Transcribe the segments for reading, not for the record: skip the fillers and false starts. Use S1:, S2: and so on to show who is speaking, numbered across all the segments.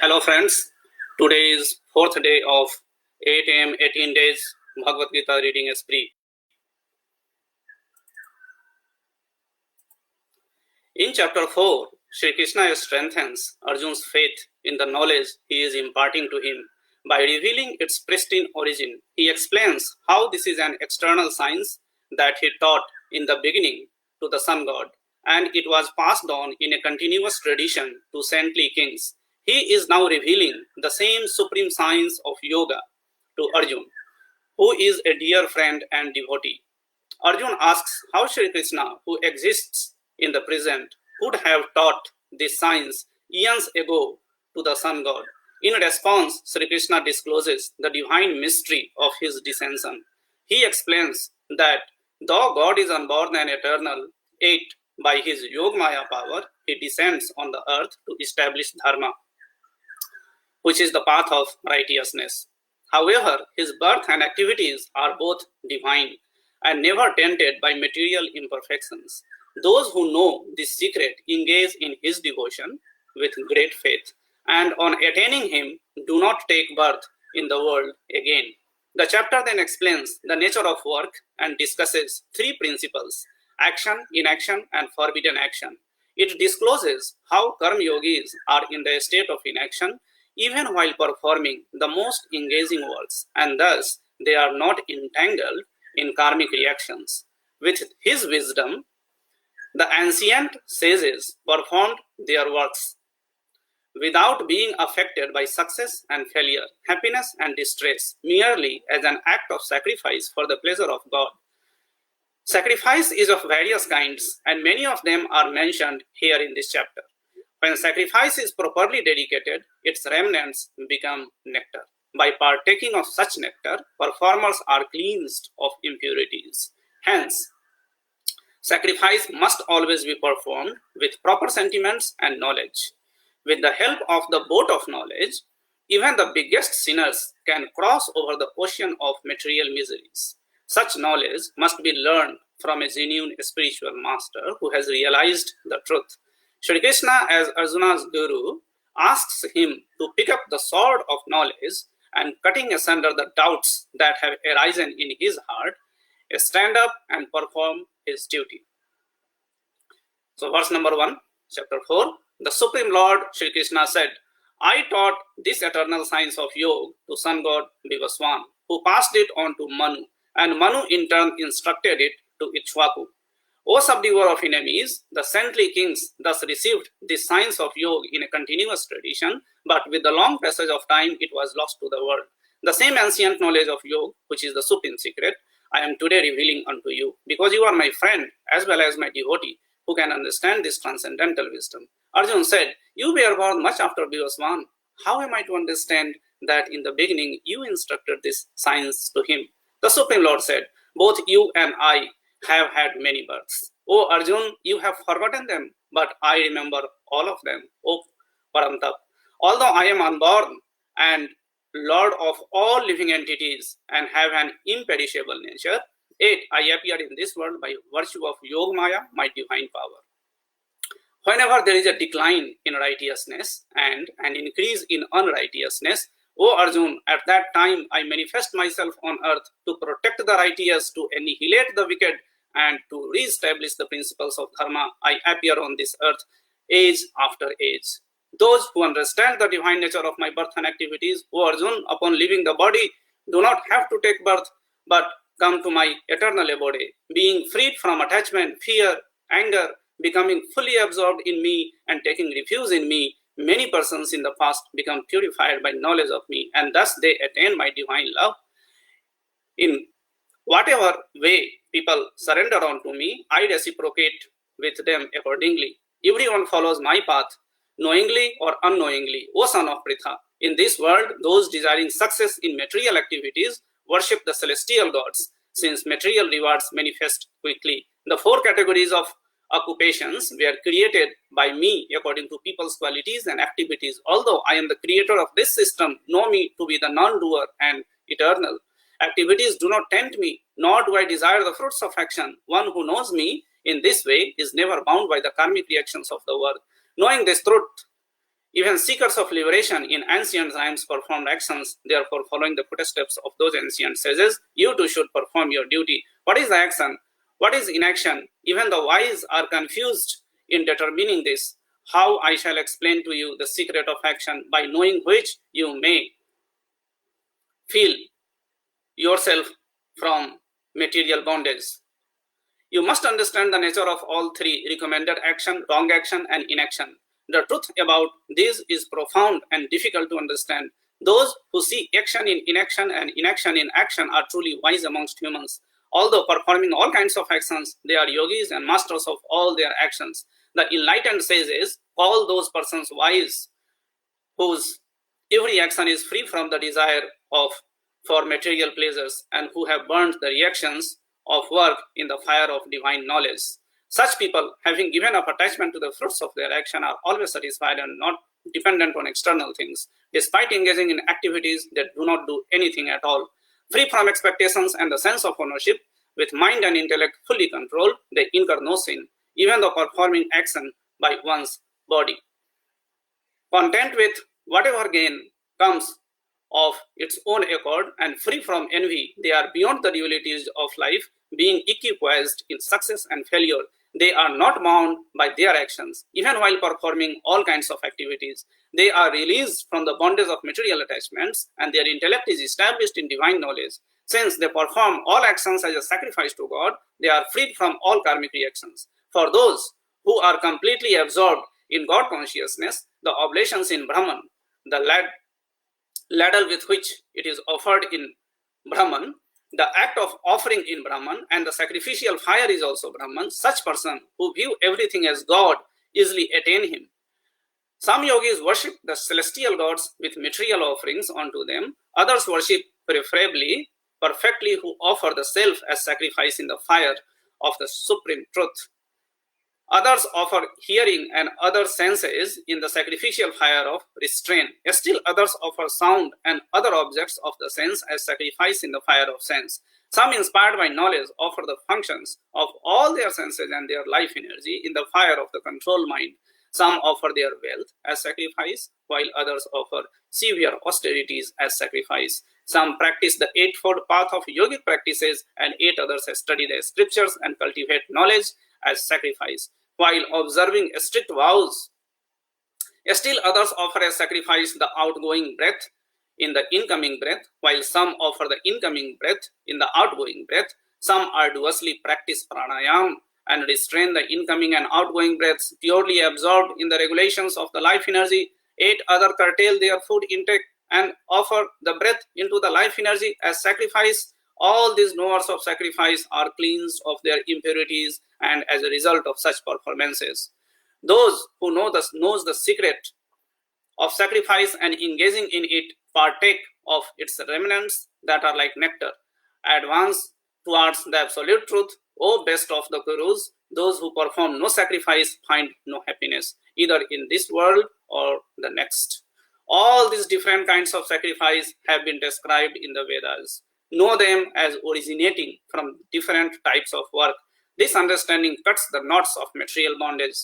S1: Hello friends, today is 4th day of 8 am 18 days Bhagavad Gita reading spree. In chapter 4, Sri Krishna strengthens Arjun's faith in the knowledge he is imparting to him by revealing its pristine origin. He explains how this is an external science that he taught in the beginning to the sun god, and it was passed on in a continuous tradition to saintly kings. He is now revealing the same supreme science of yoga to Arjun, who is a dear friend and devotee. Arjun asks how Sri Krishna, who exists in the present, could have taught this science eons ago to the sun god. In response, Sri Krishna discloses the divine mystery of his descension. He explains that though God is unborn and eternal, yet by his Yogamaya power, he descends on the earth to establish dharma, which is the path of righteousness. However, his birth and activities are both divine and never tainted by material imperfections. Those who know this secret engage in his devotion with great faith, and on attaining him, do not take birth in the world again. The chapter then explains the nature of work and discusses three principles: action, inaction, and forbidden action. It discloses how karma yogis are in the state of inaction even while performing the most engaging works, and thus they are not entangled in karmic reactions. With his wisdom, the ancient sages performed their works without being affected by success and failure, happiness and distress, merely as an act of sacrifice for the pleasure of God. Sacrifice is of various kinds, and many of them are mentioned here in this chapter. When sacrifice is properly dedicated, its remnants become nectar. By partaking of such nectar, performers are cleansed of impurities. Hence, sacrifice must always be performed with proper sentiments and knowledge. With the help of the boat of knowledge, even the biggest sinners can cross over the ocean of material miseries. Such knowledge must be learned from a genuine spiritual master who has realized the truth. Shri Krishna, as Arjuna's guru, asks him to pick up the sword of knowledge and, cutting asunder the doubts that have arisen in his heart, stand up and perform his duty. So verse number 1, chapter 4, the Supreme Lord Shri Krishna said, I taught this eternal science of yoga to sun god Vivaswan, who passed it on to Manu, and Manu in turn instructed it to Ichwaku. O subduer of enemies, the saintly kings thus received this science of yoga in a continuous tradition, but with the long passage of time it was lost to the world. The same ancient knowledge of yoga, which is the supreme secret, I am today revealing unto you, because you are my friend as well as my devotee, who can understand this transcendental wisdom. Arjun said, you were born much after Vivaswan. How am I to understand that in the beginning you instructed this science to him? The Supreme Lord said, both you and I have had many births. O Arjun, you have forgotten them, but I remember all of them. O Paramtap, although I am unborn and Lord of all living entities and have an imperishable nature, yet I appear in this world by virtue of Yogamaya, my divine power. Whenever there is a decline in righteousness and an increase in unrighteousness, O Arjun, at that time I manifest myself on earth to protect the righteous, to annihilate the wicked, and to re-establish the principles of dharma. I appear on this earth age after age. Those who understand the divine nature of my birth and activities, O Arjun, upon leaving the body, do not have to take birth, but come to my eternal abode, being freed from attachment, fear, anger, becoming fully absorbed in me and taking refuge in me. Many persons in the past become purified by knowledge of me, and thus they attain my divine love. In whatever way people surrender unto me, I reciprocate with them accordingly. Everyone follows my path, knowingly or unknowingly. O son of Pritha, in this world, those desiring success in material activities worship the celestial gods, since material rewards manifest quickly. The four categories of occupations were created by me according to people's qualities and activities. Although I am the creator of this system, know me to be the non-doer and eternal. Activities do not tempt me, nor do I desire the fruits of action. One who knows me in this way is never bound by the karmic reactions of the world. Knowing this truth, Even seekers of liberation in ancient times performed actions, therefore following the footsteps of those ancient sages, you too should perform your duty. What is the action? What is inaction? Even the wise are confused in determining this. How I shall explain to you the secret of action, by knowing which you may feel yourself from material bondage. You must understand the nature of all three: recommended action, wrong action, and inaction. The truth about this is profound and difficult to understand. Those who see action in inaction and inaction in action are truly wise amongst humans. Although performing all kinds of actions, they are yogis and masters of all their actions. The enlightened sages call those persons wise whose every action is free from the desire for material pleasures, and who have burnt the reactions of work in the fire of divine knowledge. Such people, having given up attachment to the fruits of their action, are always satisfied and not dependent on external things. Despite engaging in activities that do not do anything at all, free from expectations and the sense of ownership, with mind and intellect fully controlled, they incur no sin, even though performing action by one's body. Content with whatever gain comes of its own accord and free from envy, they are beyond the dualities of life, being equipoised in success and failure. They are not bound by their actions. Even while performing all kinds of activities, they are released from the bondage of material attachments, and their intellect is established in divine knowledge. Since they perform all actions as a sacrifice to God, they are freed from all karmic reactions. For those who are completely absorbed in God consciousness, the oblations in Brahman, the ladle with which it is offered in Brahman, the act of offering in Brahman, and the sacrificial fire is also Brahman. Such person who view everything as God easily attain him. Some yogis worship the celestial gods with material offerings unto them. Others worship perfectly, who offer the self as sacrifice in the fire of the supreme truth. Others offer hearing and other senses in the sacrificial fire of restraint. Still others offer sound and other objects of the sense as sacrifice in the fire of sense. Some, inspired by knowledge, offer the functions of all their senses and their life energy in the fire of the control mind. Some offer their wealth as sacrifice, while others offer severe austerities as sacrifice. Some practice the eightfold path of yogic practices, and 8 others study the scriptures and cultivate knowledge as sacrifice, while observing strict vows. Still others offer as sacrifice the outgoing breath in the incoming breath, while some offer the incoming breath in the outgoing breath. Some arduously practice pranayam and restrain the incoming and outgoing breaths, purely absorbed in the regulations of the life energy. 8 others curtail their food intake and offer the breath into the life energy as sacrifice. All these knowers of sacrifice are cleansed of their impurities, and as a result of such performances, those who knows the secret of sacrifice and engaging in it partake of its remnants that are like nectar. Advance towards the absolute truth, O best of the gurus. Those who perform no sacrifice find no happiness, either in this world or the next. All these different kinds of sacrifice have been described in the Vedas. Know them as originating from different types of work. This understanding cuts the knots of material bondage.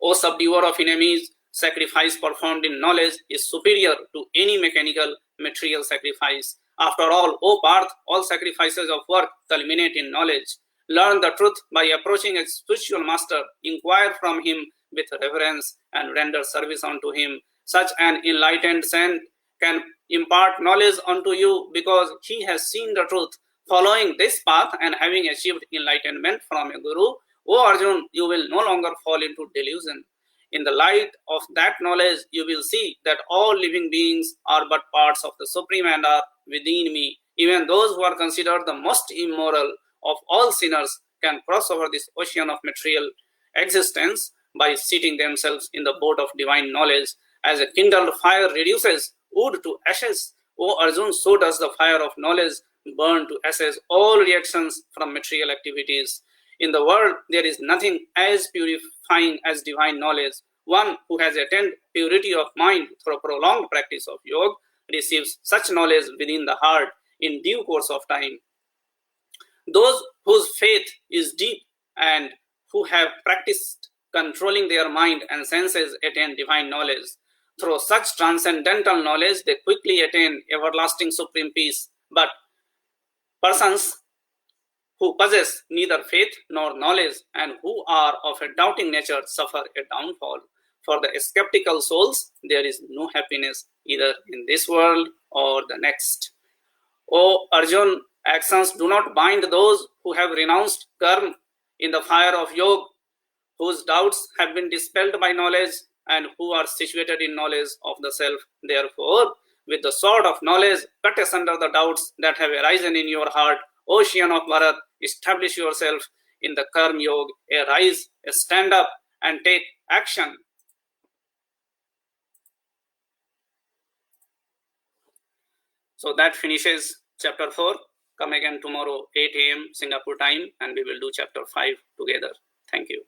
S1: O subduer of enemies, sacrifice performed in knowledge is superior to any mechanical material sacrifice. After all, O Parth, all sacrifices of work culminate in knowledge. Learn the truth by approaching a spiritual master. Inquire from him with reverence and render service unto him. Such an enlightened saint can impart knowledge unto you because he has seen the truth. Following this path and having achieved enlightenment from a guru, O Arjun, you will no longer fall into delusion. In the light of that knowledge, you will see that all living beings are but parts of the Supreme and are within me. Even those who are considered the most immoral of all sinners can cross over this ocean of material existence by seating themselves in the boat of divine knowledge. As a kindled fire reduces wood to ashes, O Arjun, so does the fire of knowledge burn to ashes all reactions from material activities. In the world, there is nothing as purifying as divine knowledge. One who has attained purity of mind through prolonged practice of yoga receives such knowledge within the heart in due course of time. Those whose faith is deep and who have practiced controlling their mind and senses, attain divine knowledge. Through such transcendental knowledge, they quickly attain everlasting supreme peace. But persons who possess neither faith nor knowledge and who are of a doubting nature suffer a downfall. For the skeptical souls, there is no happiness either in this world or the next. O Arjun, actions do not bind those who have renounced karma in the fire of yoga, whose doubts have been dispelled by knowledge and who are situated in knowledge of the self. Therefore, with the sword of knowledge, cut asunder the doubts that have arisen in your heart. Ocean of Bharat, establish yourself in the karma yoga. Arise, stand up, and take action. So that finishes chapter 4. Come again tomorrow, 8 a.m. Singapore time, and we will do chapter 5 together. Thank you.